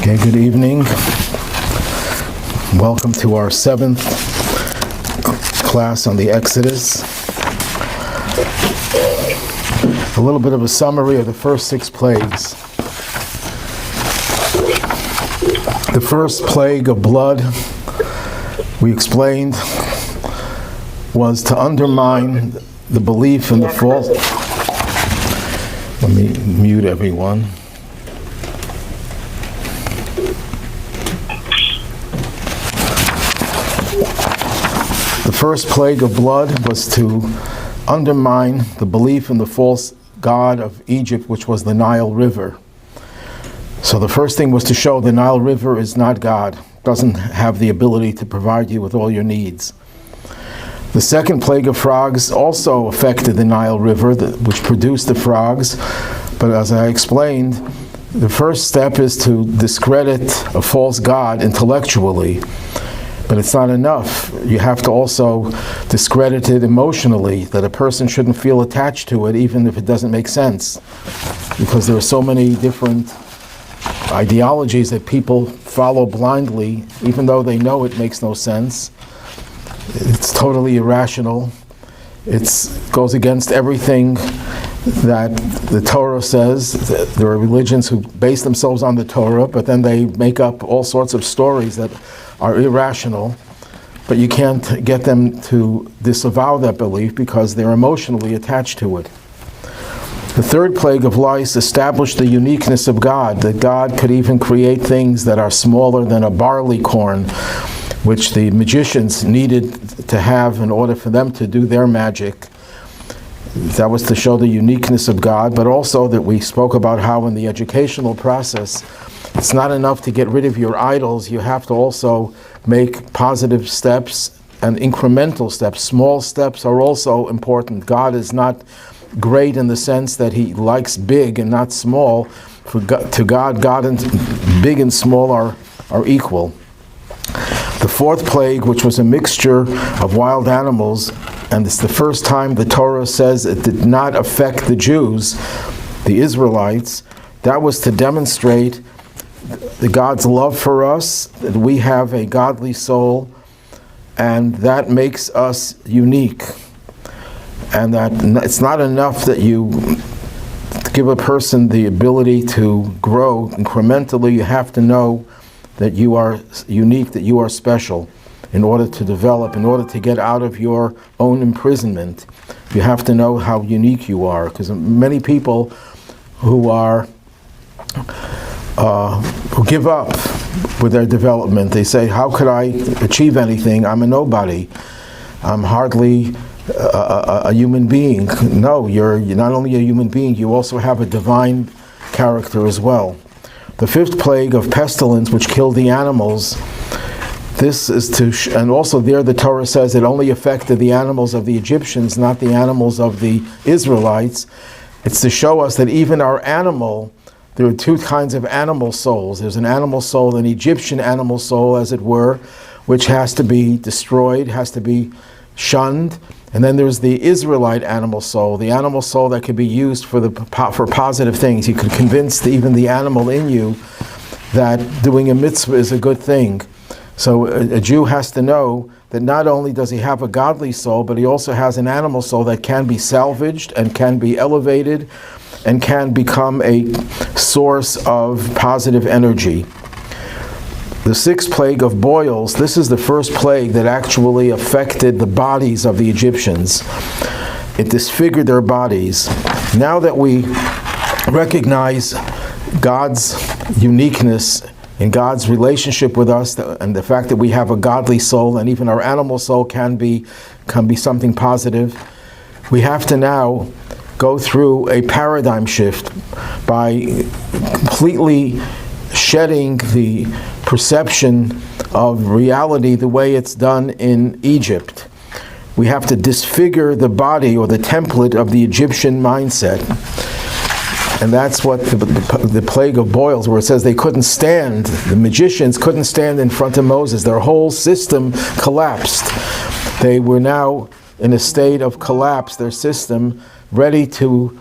Okay, good evening. Welcome to our 7th class on the Exodus. A little bit of a summary of the first 6 plagues. The first plague of blood, we explained, was to undermine the belief in the false... Let me mute everyone. The first plague of blood was to undermine the belief in the false god of Egypt, which was the Nile River. So the first thing was to show the Nile River is not God, doesn't have the ability to provide you with all your needs. The second plague of frogs also affected the Nile River, which produced the frogs. But as I explained, the first step is to discredit a false god intellectually. But it's not enough. You have to also discredit it emotionally, that a person shouldn't feel attached to it even if it doesn't make sense. Because there are so many different ideologies that people follow blindly, even though they know it makes no sense. It's totally irrational. It goes against everything that the Torah says. There are religions who base themselves on the Torah, but then they make up all sorts of stories that are irrational, but you can't get them to disavow that belief because they're emotionally attached to it. The third plague of lice established the uniqueness of God, that God could even create things that are smaller than a barley corn, which the magicians needed to have in order for them to do their magic. That was to show the uniqueness of God, but also that we spoke about how in the educational process, it's not enough to get rid of your idols. You have to also make positive steps and incremental steps. Small steps are also important. God is not great in the sense that he likes big and not small. To God, and big and small are equal. The fourth plague, which was a mixture of wild animals, and it's the first time the Torah says it did not affect the Jews, the Israelites, that was to demonstrate the God's love for us, that we have a godly soul, and that makes us unique. And that it's not enough that you give a person the ability to grow incrementally. You have to know that you are unique, that you are special in order to develop, in order to get out of your own imprisonment. You have to know how unique you are, because many people who give up with their development, they say, how could I achieve anything? I'm a nobody. I'm hardly a human being. No, you're not only a human being, you also have a divine character as well. The fifth plague of pestilence, which killed the animals, this is to, and also there the Torah says it only affected the animals of the Egyptians, not the animals of the Israelites. It's to show us that even our animal, there are 2 kinds of animal souls. There's an animal soul, an Egyptian animal soul, as it were, which has to be destroyed, has to be shunned. And then there's the Israelite animal soul, the animal soul that could be used for positive things. You could convince even the animal in you that doing a mitzvah is a good thing. So a Jew has to know that not only does he have a godly soul, but he also has an animal soul that can be salvaged and can be elevated and can become a source of positive energy. The sixth plague of boils, this is the first plague that actually affected the bodies of the Egyptians. It disfigured their bodies. Now that we recognize God's uniqueness and God's relationship with us, and the fact that we have a godly soul, and even our animal soul can be something positive, we have to now go through a paradigm shift by completely shedding the perception of reality the way it's done in Egypt. We have to disfigure the body or the template of the Egyptian mindset. And that's what the plague of boils, where it says they couldn't stand, the magicians couldn't stand in front of Moses. Their whole system collapsed. They were now in a state of collapse, their system, ready to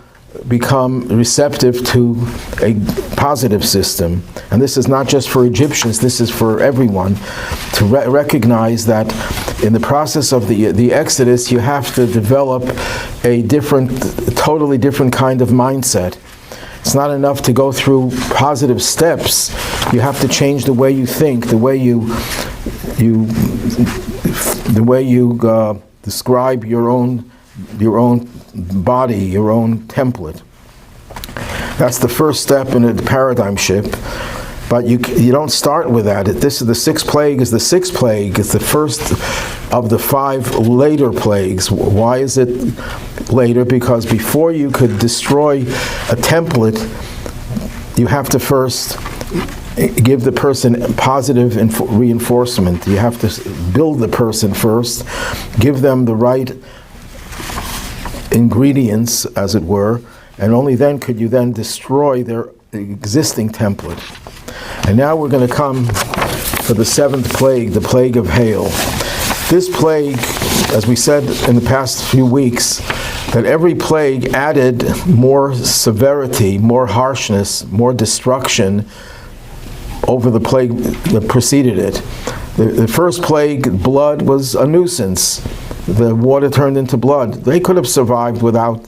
become receptive to a positive system. And this is not just for Egyptians, this is for everyone, to recognize that in the process of the Exodus, you have to develop a totally different kind of mindset. It's not enough to go through positive steps. You have to change the way you think, the way you describe your own body, your own template. That's the first step in a paradigm shift. But you don't start with that. This is the sixth plague. Is the sixth plague? It's the first of the 5 later plagues. Why is it later? Because before you could destroy a template, you have to first give the person positive reinforcement. You have to build the person first, give them the right ingredients, as it were, and only then could you then destroy their existing template. And now we're going to come to the 7th plague, the plague of hail. This plague, as we said in the past few weeks, that every plague added more severity, more harshness, more destruction over the plague that preceded it. The first plague, blood, was a nuisance. The water turned into blood. They could have survived without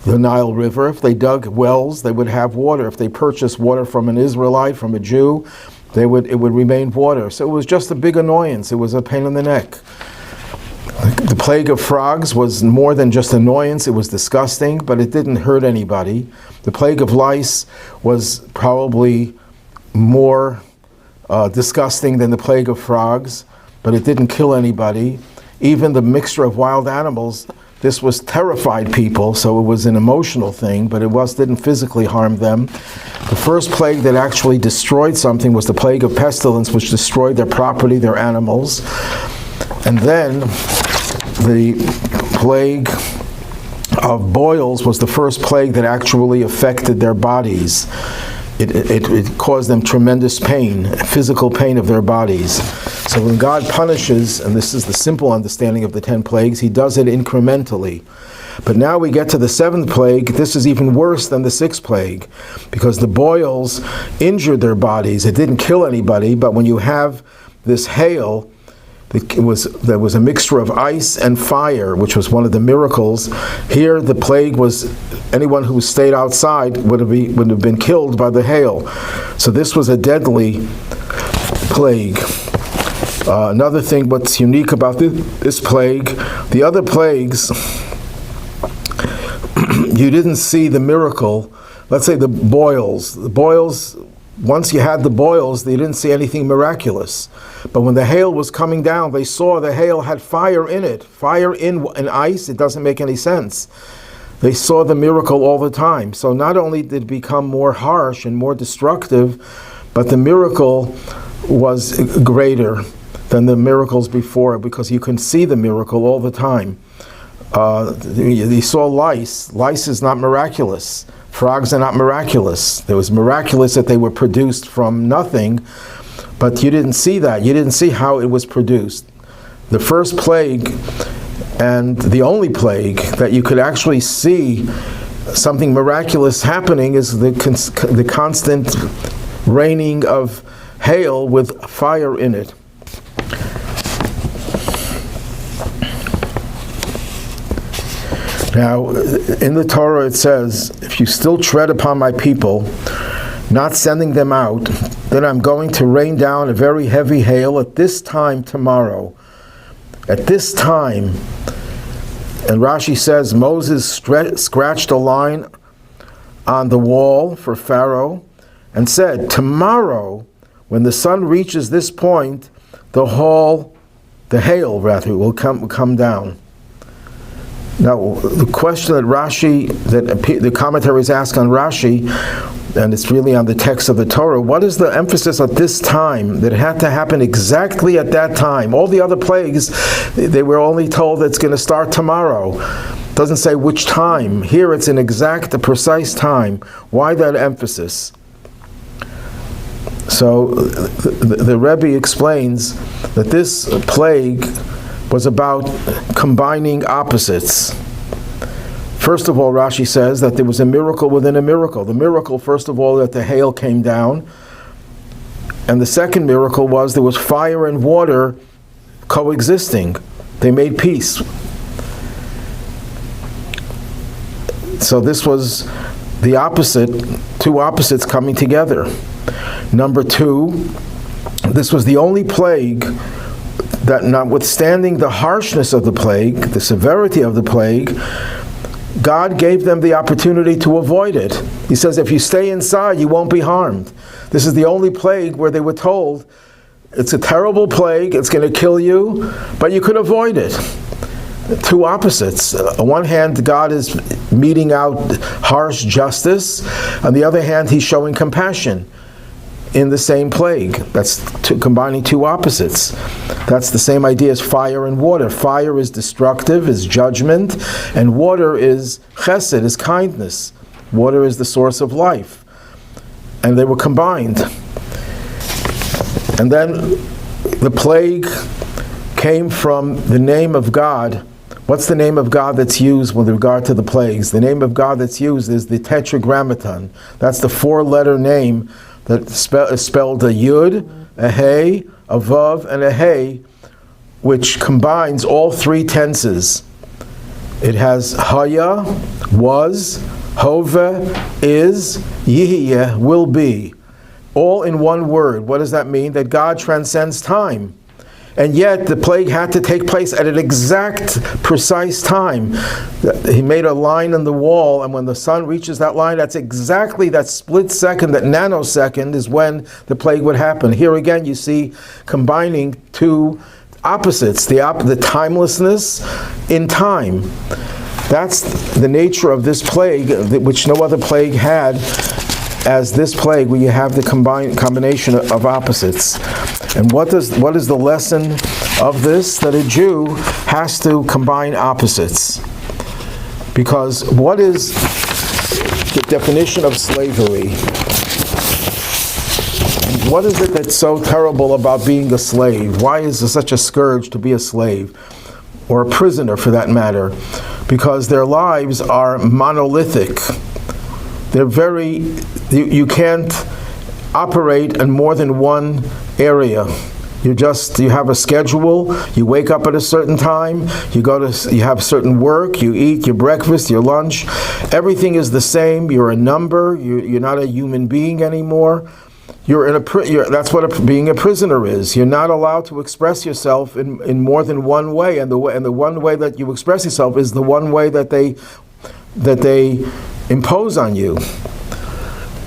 the Nile River. If they dug wells, they would have water. If they purchased water from an Israelite, from a Jew, it would remain water. So it was just a big annoyance. It was a pain in the neck. The plague of frogs was more than just annoyance. It was disgusting, but it didn't hurt anybody. The plague of lice was probably more disgusting than the plague of frogs, but it didn't kill anybody. Even the mixture of wild animals, this was terrified people, so it was an emotional thing, but it didn't physically harm them. The first plague that actually destroyed something was the plague of pestilence, which destroyed their property, their animals. And then the plague of boils was the first plague that actually affected their bodies. It caused them tremendous pain, physical pain of their bodies. So when God punishes, and this is the simple understanding of the 10 plagues, he does it incrementally. But now we get to the 7th plague. This is even worse than the 6th plague, because the boils injured their bodies. It didn't kill anybody, but when you have this hail, there was a mixture of ice and fire, which was one of the miracles. Here the plague was anyone who stayed outside would have been killed by the hail. So this was a deadly plague. Another thing, what's unique about this plague, the other plagues, you didn't see the miracle. Let's say the boils. The boils, once you had the boils, they didn't see anything miraculous. But when the hail was coming down, they saw the hail had fire in it. Fire in ice, it doesn't make any sense. They saw the miracle all the time. So not only did it become more harsh and more destructive, but the miracle was greater than the miracles before, because you can see the miracle all the time. You saw lice. Lice is not miraculous. Frogs are not miraculous. It was miraculous that they were produced from nothing, but you didn't see that. You didn't see how it was produced. The first plague, and the only plague that you could actually see something miraculous happening, is the constant raining of hail with fire in it. Now, in the Torah it says, if you still tread upon my people, not sending them out, then I'm going to rain down a very heavy hail at this time tomorrow. At this time. And Rashi says, Moses scratched a line on the wall for Pharaoh and said, tomorrow, when the sun reaches this point, the hail will come down. Now, the question that the commentaries ask on Rashi, and it's really on the text of the Torah, what is the emphasis at this time, that it had to happen exactly at that time? All the other plagues, they were only told that it's going to start tomorrow. It doesn't say which time. Here it's an exact, a precise time. Why that emphasis? So the Rebbe explains that this plague was about combining opposites. First of all, Rashi says that there was a miracle within a miracle. The miracle, first of all, that the hail came down. And the second miracle was there was fire and water coexisting. They made peace. So this was the opposite, two opposites coming together. Number two, this was the only plague that, notwithstanding the harshness of the plague, the severity of the plague, God gave them the opportunity to avoid it. He says, if you stay inside, you won't be harmed. This is the only plague where they were told, it's a terrible plague, it's going to kill you, but you could avoid it. Two opposites. On one hand, God is meting out harsh justice. On the other hand, he's showing compassion in the same plague. That's combining two opposites. That's the same idea as fire and water. Fire is destructive, is judgment, and water is chesed, is kindness. Water is the source of life. And they were combined. And then the plague came from the name of God. What's the name of God that's used with regard to the plagues? The name of God that's used is the tetragrammaton. That's the four-letter name that is spelled a yud, a hey, a vav, and a hey, which combines all three tenses. It has haya, was, hove, is, yihiyeh, will be. All in one word. What does that mean? That God transcends time. And yet the plague had to take place at an exact, precise time. He made a line on the wall, and when the sun reaches that line, that's exactly that split second, that nanosecond, is when the plague would happen. Here again, you see combining two opposites, the timelessness in time. That's the nature of this plague, which no other plague had, as this plague, where you have the combination of opposites. And what is the lesson of this? That a Jew has to combine opposites. Because what is the definition of slavery? What is it that's so terrible about being a slave? Why is it such a scourge to be a slave? Or a prisoner, for that matter? Because their lives are monolithic. They're you can't operate in more than one area. You have a schedule, you wake up at a certain time, you have certain work, you eat your breakfast, your lunch, everything is the same. You're a number, you're not a human being anymore. That's what being a prisoner is. You're not allowed to express yourself in more than one way, and the one way that you express yourself is the one way that they impose on you.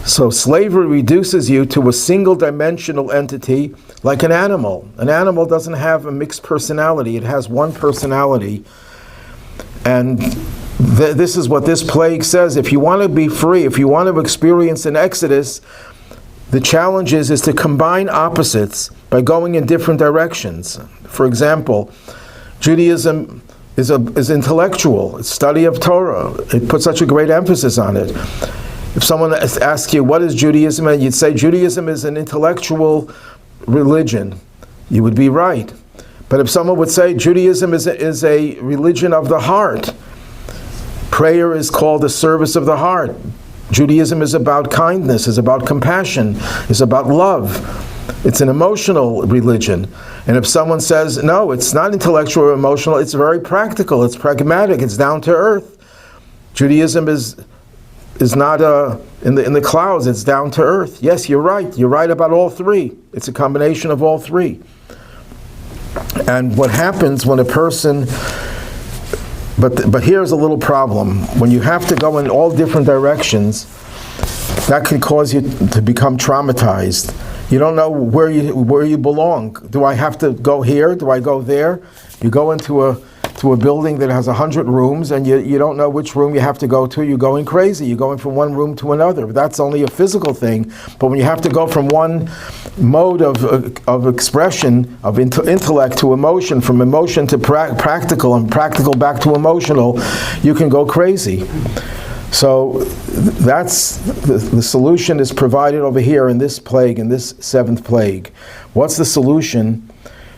So slavery reduces you to a single-dimensional entity, like an animal. An animal doesn't have a mixed personality. It has one personality. And this is what this plague says. If you want to be free, if you want to experience an exodus, the challenge is to combine opposites by going in different directions. For example, Judaism is intellectual. It's study of Torah. It puts such a great emphasis on it. If someone asks you, what is Judaism? And you'd say, Judaism is an intellectual religion. You would be right. But if someone would say, Judaism is a religion of the heart. Prayer is called the service of the heart. Judaism is about kindness, is about compassion, is about love. It's an emotional religion. And if someone says, no, it's not intellectual or emotional, it's very practical, it's pragmatic, it's down to earth. Judaism is not in the clouds, it's down to earth. Yes, you're right. You're right about all three. It's a combination of all three. And what happens when a person... But here's a little problem. When you have to go in all different directions, that can cause you to become traumatized. You don't know where you belong. Do I have to go here? Do I go there? You go into a building that has 100 rooms, and you don't know which room you have to go to. You're going crazy. You're going from one room to another. That's only a physical thing. But when you have to go from one mode of expression, of intellect to emotion, from emotion to practical, and practical back to emotional, you can go crazy. So that's the solution is provided over here in this plague, in this seventh plague. What's the solution?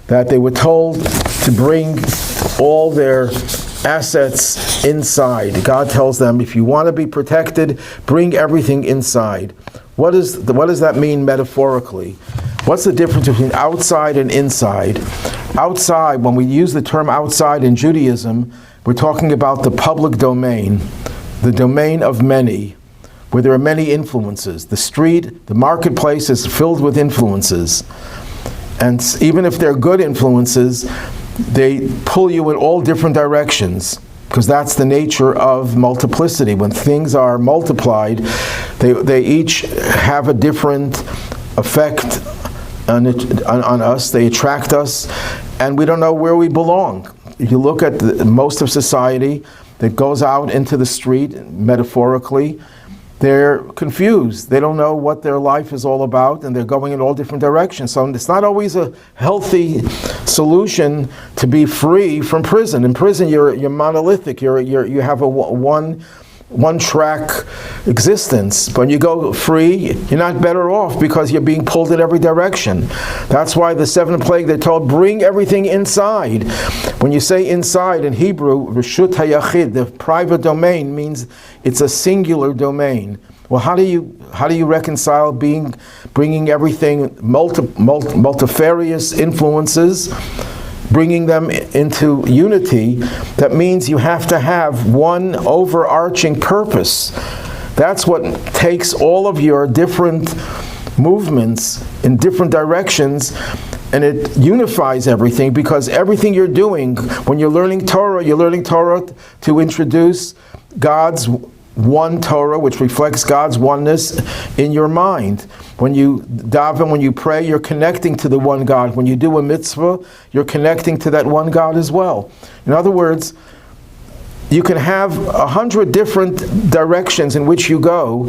That they were told to bring all their assets inside. God tells them, if you want to be protected, bring everything inside. What does that mean metaphorically? What's the difference between outside and inside? Outside, when we use the term outside in Judaism, we're talking about the public domain, the domain of many, where there are many influences. The street, the marketplace is filled with influences. And even if they're good influences, they pull you in all different directions, because that's the nature of multiplicity. When things are multiplied, they each have a different effect on us. They attract us, and we don't know where we belong. If you look at most of society that goes out into the street, metaphorically, they're confused. They don't know what their life is all about, and they're going in all different directions. So it's not always a healthy solution to be free from prison. In prison, you're monolithic. You have a one-track existence. But when you go free, you're not better off, because you're being pulled in every direction. That's why the seventh plague, they're told, bring everything inside. When you say inside in Hebrew, Reshut HaYachid, the private domain, means it's a singular domain. Well, how do you reconcile bringing everything, multifarious influences, bringing them into unity? That means you have to have one overarching purpose. That's what takes all of your different movements in different directions, and it unifies everything, because everything you're doing, when you're learning Torah to introduce God's one Torah, which reflects God's oneness in your mind. When you daven, when you pray, you're connecting to the one God. When you do a mitzvah, you're connecting to that one God as well. In other words, you can have 100 different directions in which you go.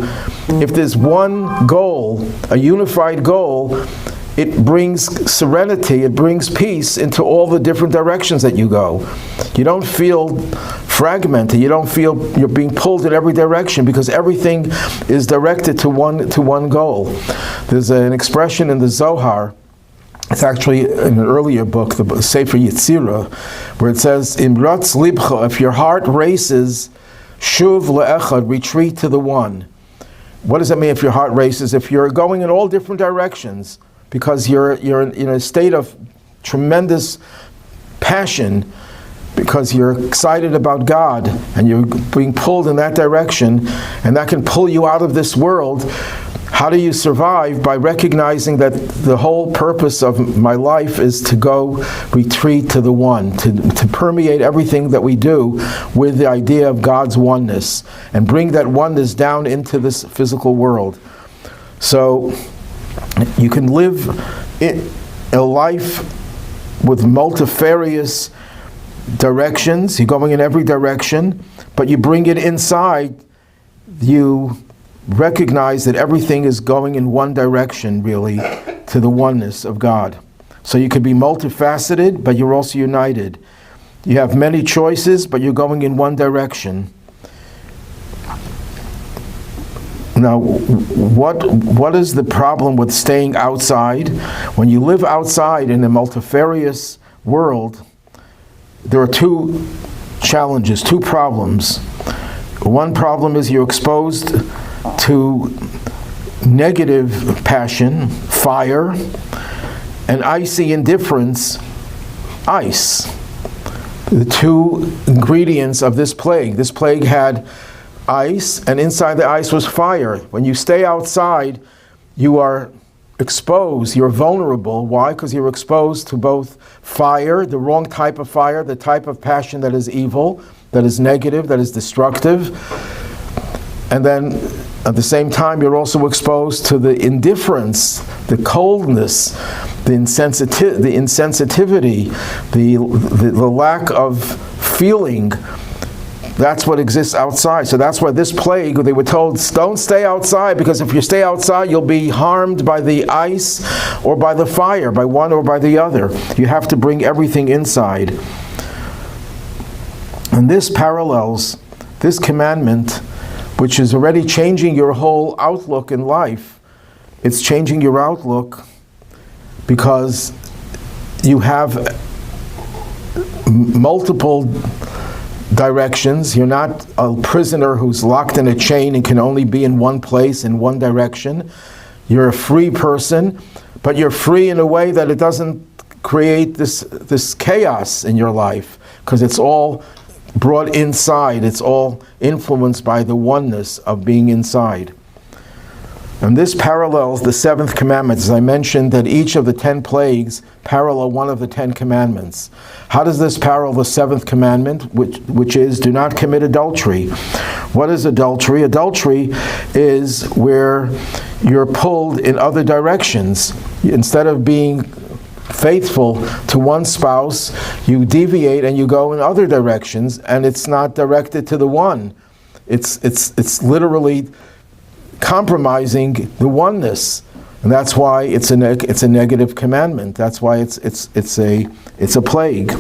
If there's one goal, a unified goal, it brings serenity, it brings peace into all the different directions that you go. You don't feel fragmented, you don't feel you're being pulled in every direction, because everything is directed to one goal. There's an expression in the Zohar, it's actually in an earlier book, the Sefer Yetzirah, where it says, Imratz libcha, if your heart races, shuv le'echad, retreat to the one. What does that mean, if your heart races? If you're going in all different directions, because you're in a state of tremendous passion, because you're excited about God, and you're being pulled in that direction, and that can pull you out of this world. How do you survive? By recognizing that the whole purpose of my life is to go retreat to the one, to permeate everything that we do with the idea of God's oneness, and bring that oneness down into this physical world. So you can live a life with multifarious directions. You're going in every direction, but you bring it inside. You recognize that everything is going in one direction, really, to the oneness of God. So you could be multifaceted, but you're also united. You have many choices, but you're going in one direction. Now, what is the problem with staying outside? When you live outside in a multifarious world, there are two challenges, two problems. One problem is you're exposed to negative passion, fire, and icy indifference, ice. The two ingredients of this plague. This plague had ice, and inside the ice was fire. When you stay outside, you are exposed, you're vulnerable. Why? Because you're exposed to both fire, the wrong type of fire, the type of passion that is evil, that is negative, that is destructive. And then at the same time, you're also exposed to the indifference, the coldness, the insensitivity, the lack of feeling. That's what exists outside. So that's why this plague, they were told, don't stay outside, because if you stay outside, you'll be harmed by the ice or by the fire, by one or by the other. You have to bring everything inside. And this parallels this commandment, which is already changing your whole outlook in life. It's changing your outlook because you have multiple directions. You're not a prisoner who's locked in a chain and can only be in one place, in one direction. You're a free person, but you're free in a way that it doesn't create this chaos in your life, because it's all brought inside. It's all influenced by the oneness of being inside. And this parallels the seventh commandment. As I mentioned, that each of the 10 plagues parallel one of the 10 commandments. How does this parallel the seventh commandment, which is, do not commit adultery? What is adultery? Adultery is where you're pulled in other directions. Instead of being faithful to one spouse, you deviate and you go in other directions, and it's not directed to the one. It's literally compromising the oneness, and that's why it's a negative commandment. That's why it's a plague.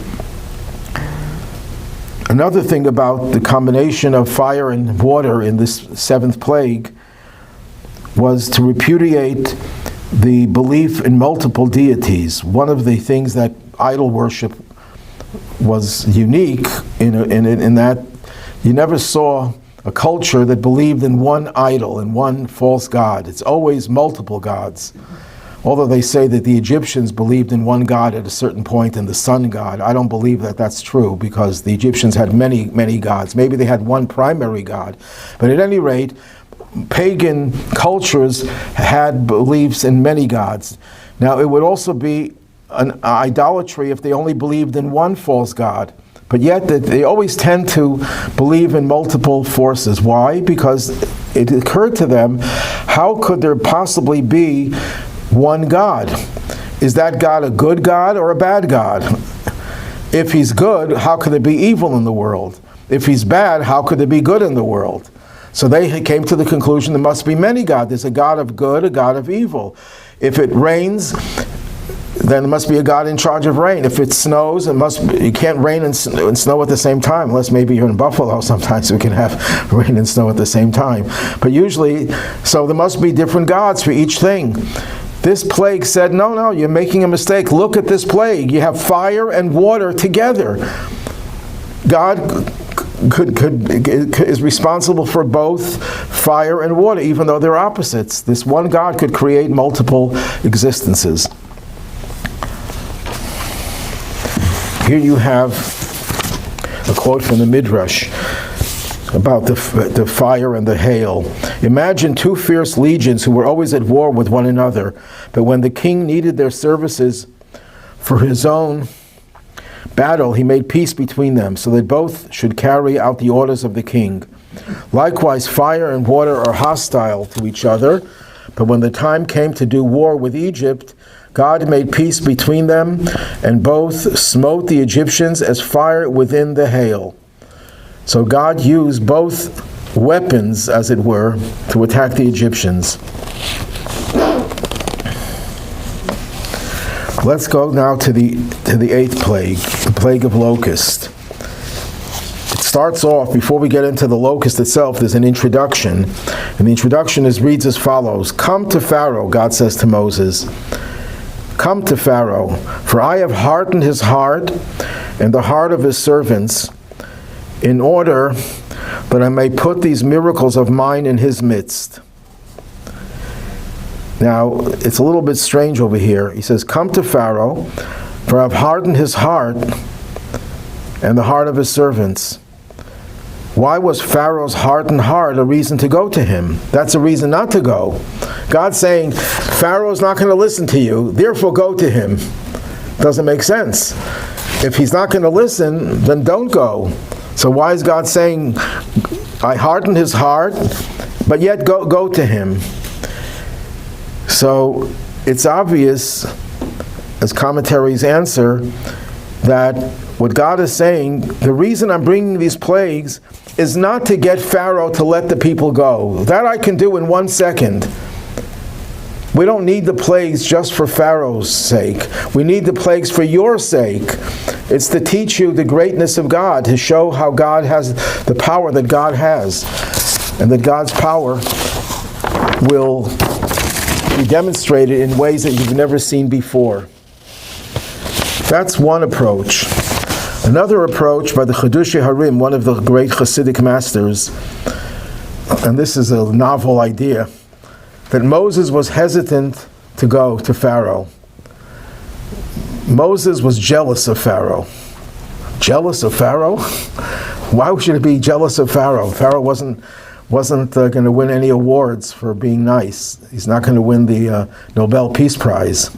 Another thing about the combination of fire and water in this seventh plague was to repudiate the belief in multiple deities. One of the things that idol worship was unique in that you never saw a culture that believed in one idol and one false god. It's always multiple gods. Although they say that the Egyptians believed in one god at a certain point, in the sun god, I don't believe that that's true, because the Egyptians had many, many gods. Maybe they had one primary god. But at any rate, pagan cultures had beliefs in many gods. Now, it would also be an idolatry if they only believed in one false god. But yet they always tend to believe in multiple forces. Why? Because it occurred to them, how could there possibly be one God? Is that God a good God or a bad God? If he's good, how could there be evil in the world? If he's bad, how could there be good in the world? So they came to the conclusion there must be many gods. There's a God of good, a God of evil. If it rains, then there must be a God in charge of rain. If it snows, you can't rain and snow at the same time, unless maybe you're in Buffalo. Sometimes we can have rain and snow at the same time. But usually, so there must be different gods for each thing. This plague said, no, you're making a mistake. Look at this plague. You have fire and water together. God is responsible for both fire and water, even though they're opposites. This one God could create multiple existences. Here you have a quote from the Midrash about the fire and the hail. Imagine two fierce legions who were always at war with one another, but when the king needed their services for his own battle, he made peace between them, so that both should carry out the orders of the king. Likewise, fire and water are hostile to each other, but when the time came to do war with Egypt, God made peace between them, and both smote the Egyptians as fire within the hail. So God used both weapons, as it were, to attack the Egyptians. Let's go now to the eighth plague, the plague of locust. It starts off, before we get into the locust itself, there's an introduction. And the introduction reads as follows. Come to Pharaoh, God says to Moses. Come to Pharaoh, for I have hardened his heart and the heart of his servants, in order that I may put these miracles of mine in his midst. Now, it's a little bit strange over here. He says, come to Pharaoh, for I have hardened his heart and the heart of his servants. Why was Pharaoh's hardened heart a reason to go to him? That's a reason not to go. God's saying, Pharaoh's not going to listen to you, therefore go to him. Doesn't make sense. If he's not going to listen, then don't go. So why is God saying, I hardened his heart, but yet go to him? So it's obvious, as commentaries answer, that what God is saying, the reason I'm bringing these plagues is not to get Pharaoh to let the people go. That I can do in 1 second. We don't need the plagues just for Pharaoh's sake. We need the plagues for your sake. It's to teach you the greatness of God, to show how God has the power that God has, and that God's power will be demonstrated in ways that you've never seen before. That's one approach. Another approach by the Chidushei Harim, one of the great Hasidic masters, and this is a novel idea, that Moses was hesitant to go to Pharaoh. Moses was jealous of Pharaoh. Jealous of Pharaoh? Why should he be jealous of Pharaoh? Pharaoh wasn't going to win any awards for being nice. He's not going to win the Nobel Peace Prize.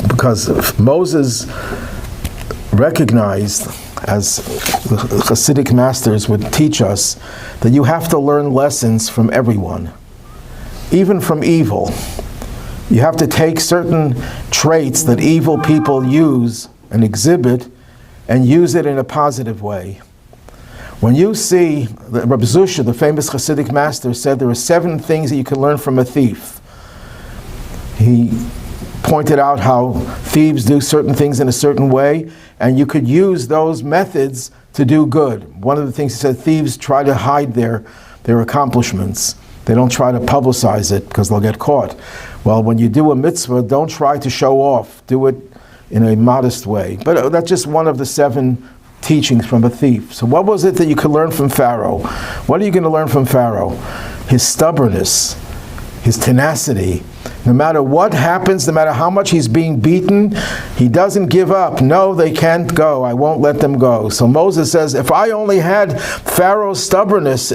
Because Moses recognized, as the Hasidic masters would teach us, that you have to learn lessons from everyone, even from evil. You have to take certain traits that evil people use and exhibit and use it in a positive way. When you see, Rabbi Zusha, the famous Hasidic master, said there are 7 things that you can learn from a thief. He pointed out how thieves do certain things in a certain way, and you could use those methods to do good. One of the things he said, thieves try to hide their accomplishments. They don't try to publicize it because they'll get caught. Well, when you do a mitzvah, don't try to show off. Do it in a modest way. But that's just one of the 7 teachings from a thief. So what was it that you could learn from Pharaoh? What are you going to learn from Pharaoh? His stubbornness, his tenacity. No matter what happens, no matter how much he's being beaten, he doesn't give up. No, they can't go. I won't let them go. So Moses says, if I only had Pharaoh's stubbornness,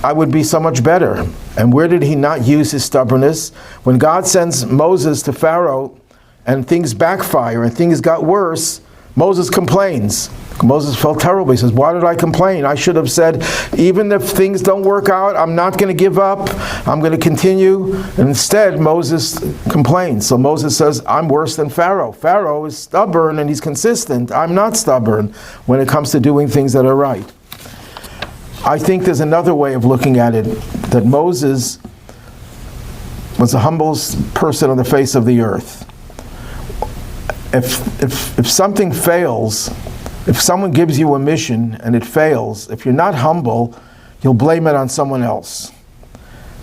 I would be so much better. And where did he not use his stubbornness? When God sends Moses to Pharaoh and things backfire and things got worse, Moses complains. Moses felt terrible. He says, why did I complain? I should have said, even if things don't work out, I'm not going to give up. I'm going to continue. And instead, Moses complains. So Moses says, I'm worse than Pharaoh. Pharaoh is stubborn and he's consistent. I'm not stubborn when it comes to doing things that are right. I think there's another way of looking at it, that Moses was the humblest person on the face of the earth. If something fails, if someone gives you a mission and it fails, if you're not humble, you'll blame it on someone else.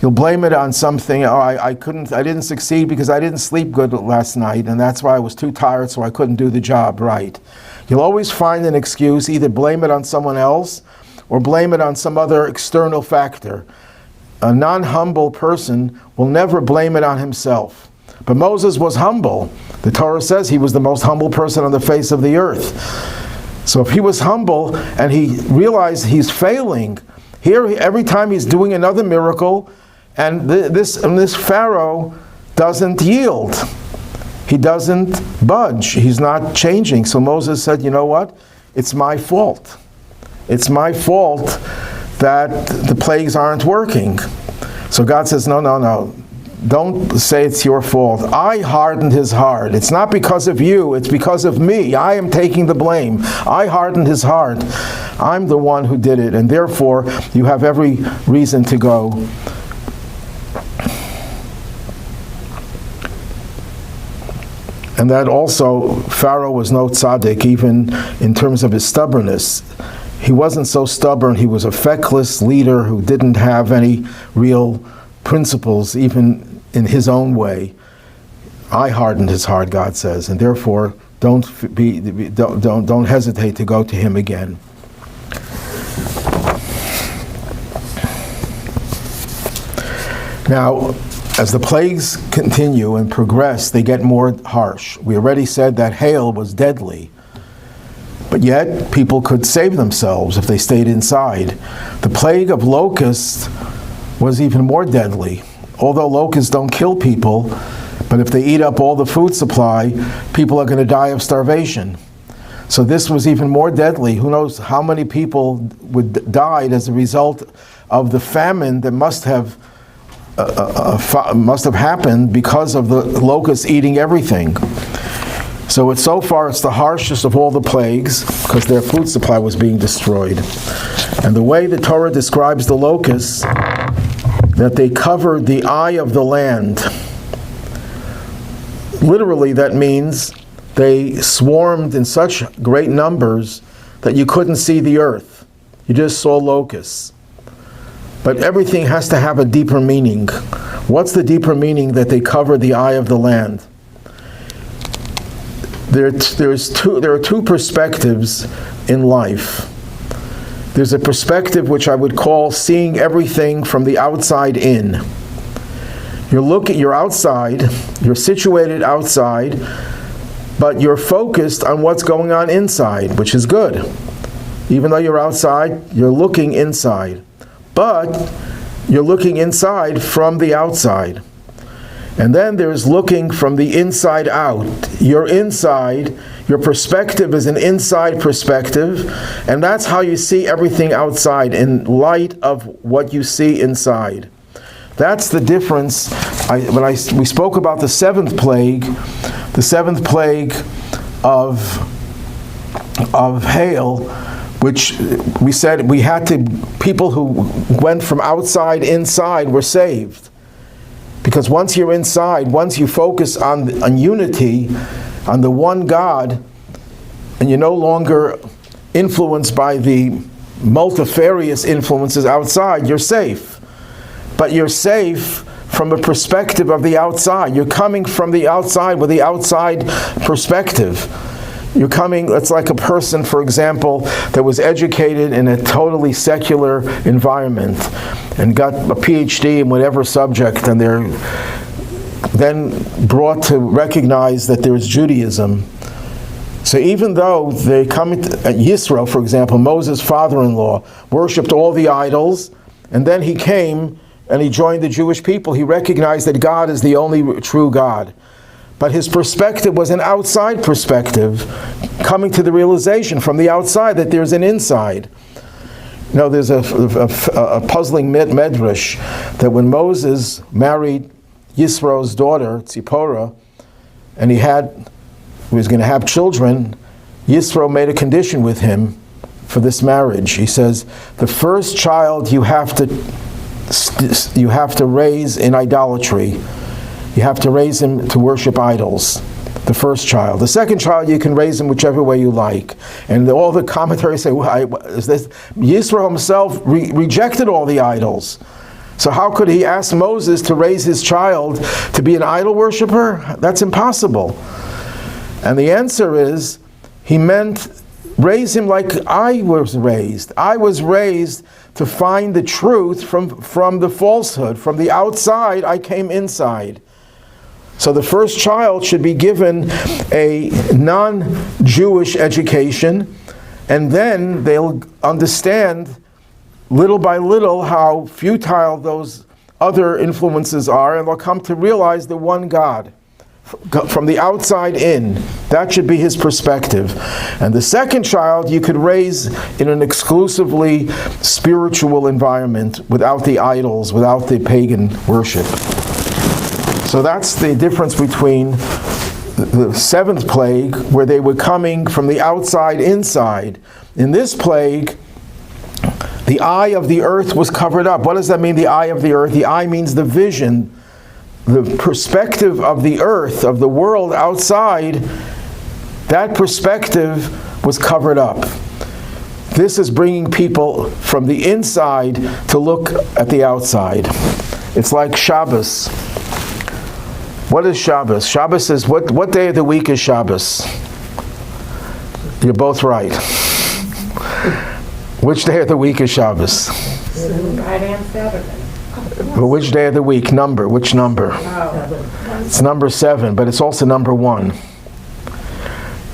You'll blame it on something. Oh, I didn't succeed because I didn't sleep good last night, and that's why I was too tired, so I couldn't do the job right. You'll always find an excuse, either blame it on someone else or blame it on some other external factor. A non-humble person will never blame it on himself. But Moses was humble. The Torah says he was the most humble person on the face of the earth. So if he was humble and he realized he's failing, here every time he's doing another miracle, and this Pharaoh doesn't yield. He doesn't budge. He's not changing. So Moses said, you know what? It's my fault. It's my fault that the plagues aren't working. So God says, no. Don't say it's your fault. I hardened his heart. It's not because of you, it's because of me. I am taking the blame. I hardened his heart. I'm the one who did it, and therefore you have every reason to go. And that also, Pharaoh was no tzaddik, even in terms of his stubbornness. He wasn't so stubborn. He was a feckless leader who didn't have any real principles, even in his own way. I hardened his heart, God says, and therefore don't hesitate to go to him again. Now, as the plagues continue and progress, they get more harsh. We already said that hail was deadly, but yet people could save themselves if they stayed inside. The plague of locusts was even more deadly. Although locusts don't kill people, but if they eat up all the food supply, people are going to die of starvation. So this was even more deadly. Who knows how many people would died as a result of the famine that must have happened because of the locusts eating everything. So so far it's the harshest of all the plagues because their food supply was being destroyed. And the way the Torah describes the locusts, that they covered the eye of the land. Literally, that means they swarmed in such great numbers that you couldn't see the earth. You just saw locusts. But everything has to have a deeper meaning. What's the deeper meaning that they cover the eye of the land? There are two perspectives in life. There's a perspective which I would call seeing everything from the outside in. You're outside, you're situated outside, but you're focused on what's going on inside, which is good. Even though you're outside, you're looking inside. But you're looking inside from the outside. And then there's looking from the inside out. You're inside, your perspective is an inside perspective, and that's how you see everything outside, in light of what you see inside. That's the difference. We spoke about the seventh plague of hail, which we said we had to, people who went from outside inside were saved. Because once you're inside, once you focus on unity, on the one God, and you're no longer influenced by the multifarious influences outside, you're safe. But you're safe from the perspective of the outside. You're coming from the outside with the outside perspective. You're coming, it's like a person, for example, that was educated in a totally secular environment and got a PhD in whatever subject, and they're then brought to recognize that there's Judaism. So even though they come into Yisro, for example, Moses' father-in-law, worshipped all the idols, and then he came and he joined the Jewish people, he recognized that God is the only true God. But his perspective was an outside perspective, coming to the realization from the outside that there's an inside. You know, there's a puzzling medrash that when Moses married Yisro's daughter, Tzipporah, and he was going to have children, Yisro made a condition with him for this marriage. He says, the first child you have to raise in idolatry. You have to raise him to worship idols, the first child. The second child, you can raise him whichever way you like. And all the commentaries say, Yisro himself rejected all the idols. So how could he ask Moses to raise his child to be an idol worshiper? That's impossible. And the answer is, he meant raise him like I was raised. I was raised to find the truth from the falsehood. From the outside, I came inside. So the first child should be given a non-Jewish education, and then they'll understand little by little how futile those other influences are, and they'll come to realize the one God. From the outside in, that should be his perspective. And the second child you could raise in an exclusively spiritual environment, without the idols, without the pagan worship. So that's the difference between the seventh plague, where they were coming from the outside inside. In this plague, the eye of the earth was covered up. What does that mean, the eye of the earth? The eye means the vision, the perspective of the earth, of the world outside. That perspective was covered up. This is bringing people from the inside to look at the outside. It's like Shabbos. What is Shabbos? Shabbos is, what day of the week is Shabbos? You're both right. Which day of the week is Shabbos? Friday and Saturday. But which day of the week? Number. Which number? It's number 7, but it's also number 1.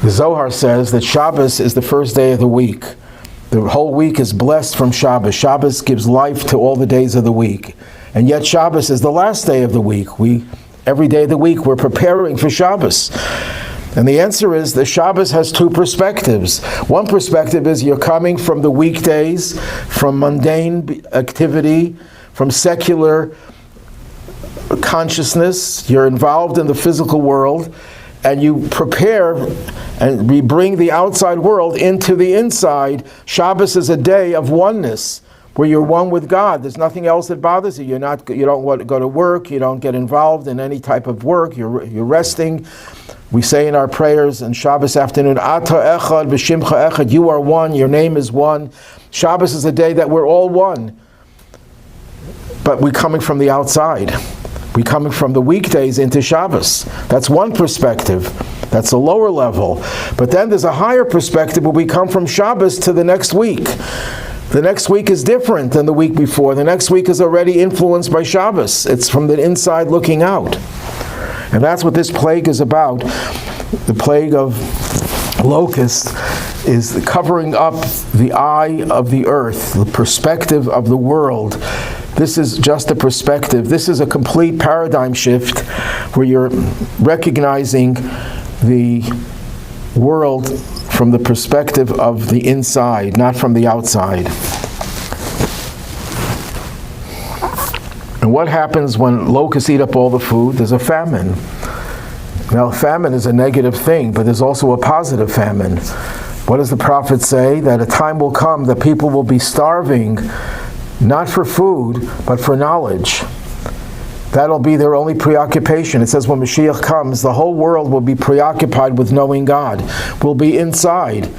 The Zohar says that Shabbos is the first day of the week. The whole week is blessed from Shabbos. Shabbos gives life to all the days of the week. And yet Shabbos is the last day of the week. Every day of the week we're preparing for Shabbos. And the answer is the Shabbos has two perspectives. One perspective is you're coming from the weekdays, from mundane activity, from secular consciousness. You're involved in the physical world, and you prepare and we bring the outside world into the inside. Shabbos is a day of oneness, where you're one with God. There's nothing else that bothers you. You don't want to go to work. You don't get involved in any type of work. You're resting. We say in our prayers on Shabbos afternoon, Ata echad v'shimcha echad. You are one. Your name is one. Shabbos is a day that we're all one. But we're coming from the outside. We coming from the weekdays into Shabbos. That's one perspective. That's a lower level. But then there's a higher perspective where we come from Shabbos to the next week. The next week is different than the week before. The next week is already influenced by Shabbos. It's from the inside looking out. And that's what this plague is about. The plague of Locust is covering up the eye of the earth, the perspective of the world. This is just a perspective. This is a complete paradigm shift where you're recognizing the world from the perspective of the inside, not from the outside. And what happens when locusts eat up all the food? There's a famine. Now, famine is a negative thing, but there's also a positive famine. What does the prophet say? That a time will come that people will be starving, not for food, but for knowledge. That'll be their only preoccupation. It says when Mashiach comes, the whole world will be preoccupied with knowing God. We'll be inside.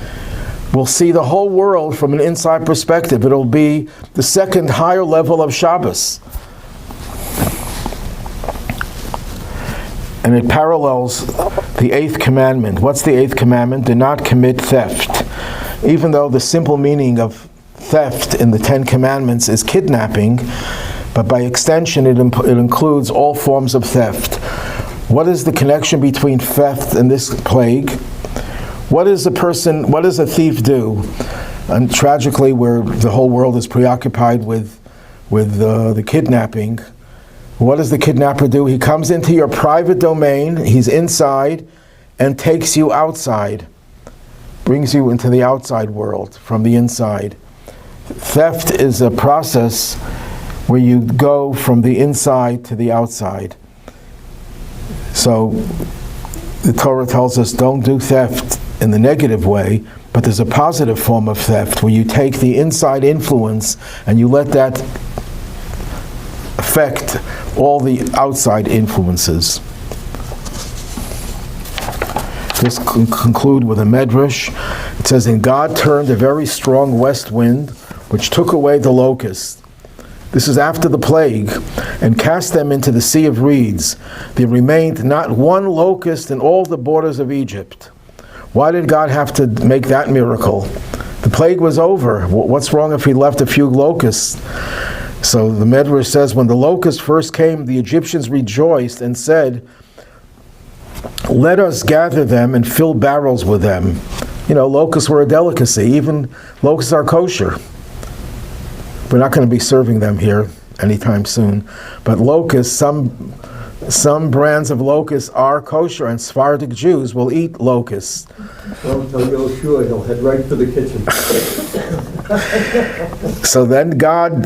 We'll see the whole world from an inside perspective. It'll be the second higher level of Shabbos. And it parallels the 8th commandment. What's the 8th commandment? Do not commit theft. Even though the simple meaning of theft in the 10 commandments is kidnapping, but by extension it includes all forms of theft. What is the connection between theft and this plague? What does a thief do? And tragically, where the whole world is preoccupied with the kidnapping, what does the kidnapper do? He comes into your private domain, he's inside, and takes you outside, brings you into the outside world from the inside. Theft is a process where you go from the inside to the outside. So the Torah tells us don't do theft in the negative way, but there's a positive form of theft where you take the inside influence and you let that affect all the outside influences. Let's conclude with a medrash. It says, and God turned a very strong west wind, which took away the locusts. This is after the plague, and cast them into the sea of reeds. There remained not one locust in all the borders of Egypt. Why did God have to make that miracle? The plague was over. What's wrong if he left a few locusts? So the Medrash says, when the locusts first came, the Egyptians rejoiced and said, let us gather them and fill barrels with them. You know, locusts were a delicacy. Even locusts are kosher. We're not going to be serving them here anytime soon. But locusts, some brands of locusts are kosher, and Sephardic Jews will eat locusts. Don't tell Yoshua, he'll head right for the kitchen. So then God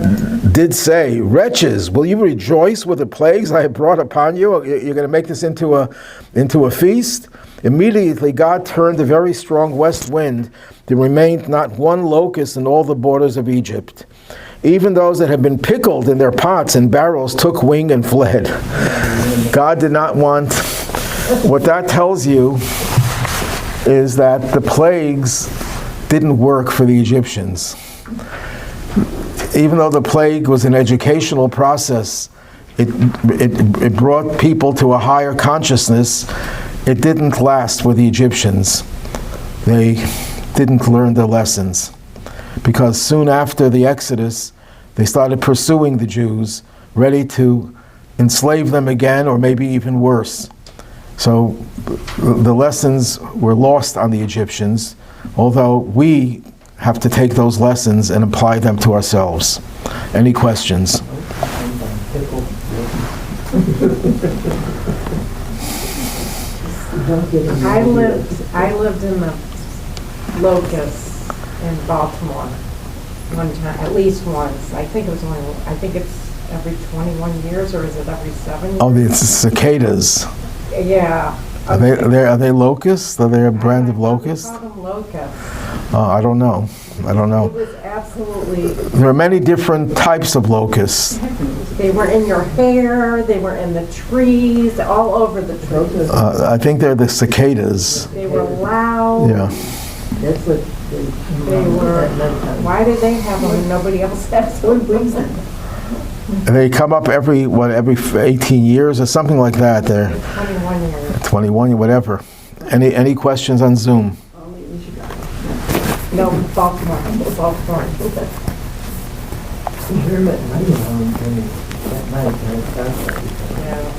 did say, wretches, will you rejoice with the plagues I have brought upon you? You're going to make this into a feast? Immediately God turned a very strong west wind. There remained not one locust in all the borders of Egypt. Even those that had been pickled in their pots and barrels took wing and fled. God did not want. What that tells you is that the plagues didn't work for the Egyptians. Even though the plague was an educational process, it brought people to a higher consciousness. It didn't last with the Egyptians. They didn't learn their lessons. Because soon after the Exodus, they started pursuing the Jews, ready to enslave them again, or maybe even worse. So the lessons were lost on the Egyptians, although we have to take those lessons and apply them to ourselves. Any questions? I lived in the Locusts in Baltimore one time, at least once. I think it's every 21 years, or is it every 7 years? Oh, it's cicadas. Yeah. Are they locusts? Are they a brand of locusts? I call them locusts. I don't know. It was absolutely... There are many different types of locusts. They were in your hair, they were in the trees, all over the trees. I think they're the cicadas. They were loud. Yeah. That's what They were... Why did they have them and nobody else has them? And they come up every 18 years or something like that. They're 21 years. 21, whatever. Any questions on Zoom? No, Baltimore. Baltimore. Yeah.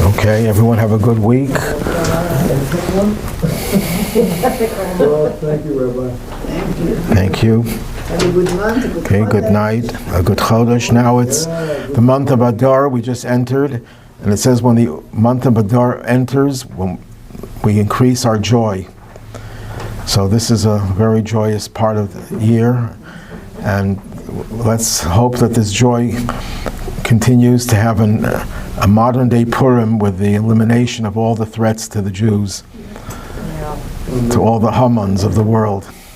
Okay, everyone have a good week. Well, thank you, Rabbi. Thank you. Have a good month. A good Okay, good night. A good Chodesh. Now it's the month of Adar we just entered. And it says when the month of Adar enters, when we increase our joy. So this is a very joyous part of the year. And let's hope that this joy continues to have a modern day Purim with the elimination of all the threats to the Jews, Yeah. to all the Hamans of the world.